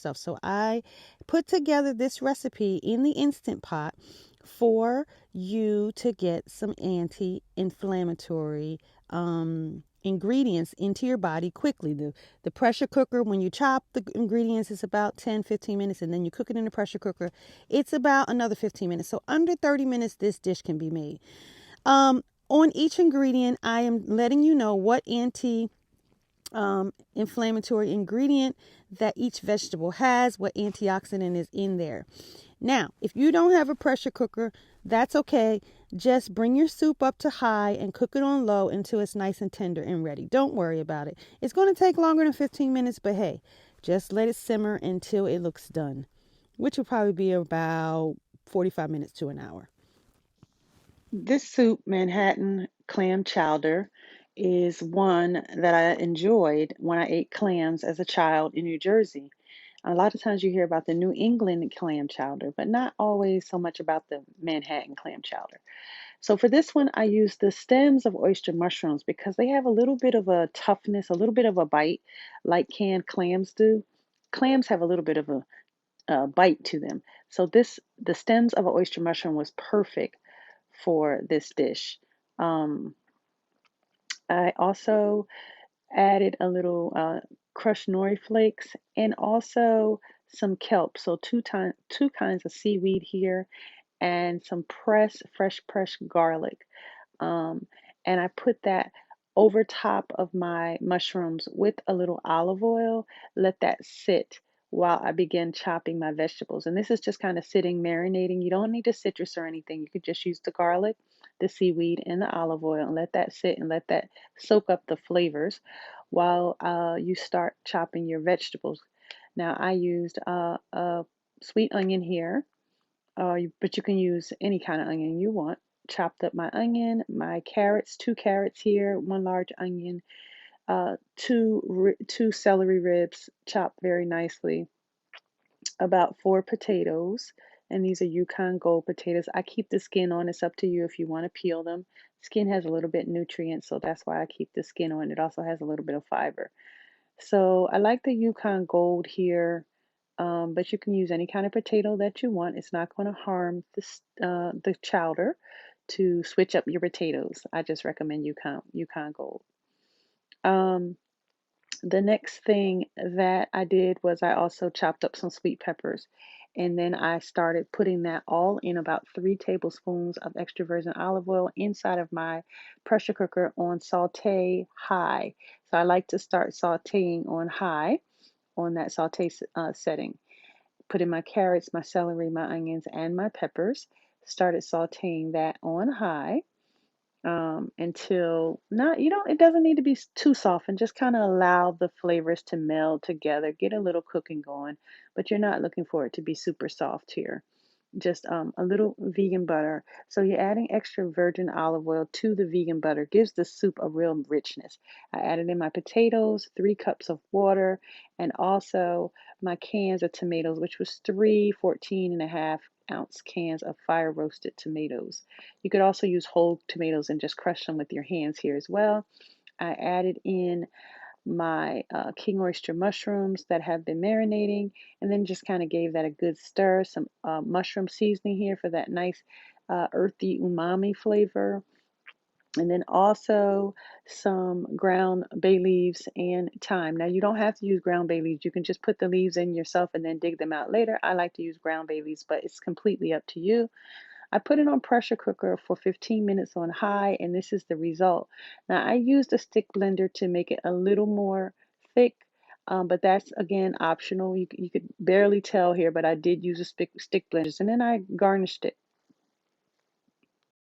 stuff. So I put together this recipe in the Instant Pot for you to get some anti-inflammatory ingredients into your body quickly. The pressure cooker, when you chop the ingredients, it's about 10-15 minutes, and then you cook it in the pressure cooker, it's about another 15 minutes. So under 30 minutes this dish can be made. On each ingredient, I am letting you know what inflammatory ingredient that each vegetable has, what antioxidant is in there. Now, if you don't have a pressure cooker, that's okay. Just bring your soup up to high and cook it on low until it's nice and tender and ready. Don't worry about it. It's going to take longer than 15 minutes, but hey, just let it simmer until it looks done, which will probably be about 45 minutes to an hour. This soup, Manhattan Clam Chowder, is one that I enjoyed when I ate clams as a child in New Jersey. A lot of times you hear about the New England clam chowder, but not always so much about the Manhattan clam chowder. So for this one, I use the stems of oyster mushrooms because they have a little bit of a toughness, a little bit of a bite, like canned clams do. Clams have a little bit of a bite to them. So the stems of an oyster mushroom was perfect for this dish. Um, I also added a little crushed nori flakes and also some kelp. So two kinds of seaweed here and some fresh pressed garlic. Um, and I put that over top of my mushrooms with a little olive oil. Let that sit while I begin chopping my vegetables. And this is just kind of sitting, marinating. You don't need a citrus or anything. You could just use the garlic, the seaweed, and the olive oil and let that sit and let that soak up the flavors while you start chopping your vegetables. Now, I used a sweet onion here, but you can use any kind of onion you want. Chopped up my onion, my carrots, two carrots here, one large onion, two celery ribs chopped very nicely, about four potatoes, and these are Yukon Gold potatoes. I keep the skin on. It's up to you if you want to peel them. Skin has a little bit nutrients, so that's why I keep the skin on. It also has a little bit of fiber. So I like the Yukon Gold here, but you can use any kind of potato that you want. It's not going to harm the chowder to switch up your potatoes. I just recommend Yukon Gold. Um, the next thing that I did was I also chopped up some sweet peppers. And then I started putting that all in about 3 tablespoons of extra virgin olive oil inside of my pressure cooker on saute high. So I like to start sauteing on high on that saute setting. Put in my carrots, my celery, my onions, and my peppers. Started sauteing that on high until not, it doesn't need to be too soft, and just kind of allow the flavors to meld together, get a little cooking going, but you're not looking for it to be super soft here. Just a little vegan butter. So you're adding extra virgin olive oil to the vegan butter, gives the soup a real richness. I added in my potatoes, 3 cups of water, and also my cans of tomatoes, which was 14.5 ounce cans of fire roasted tomatoes. You could also use whole tomatoes and just crush them with your hands here as well. I added in my king oyster mushrooms that have been marinating, and then just kind of gave that a good stir. Some mushroom seasoning here for that nice earthy umami flavor. And then also some ground bay leaves and thyme. Now, you don't have to use ground bay leaves. You can just put the leaves in yourself and then dig them out later. I like to use ground bay leaves, but it's completely up to you. I put it on pressure cooker for 15 minutes on high, and this is the result. Now, I used a stick blender to make it a little more thick, but that's again optional. You could barely tell here, but I did use a stick blender, and then I garnished it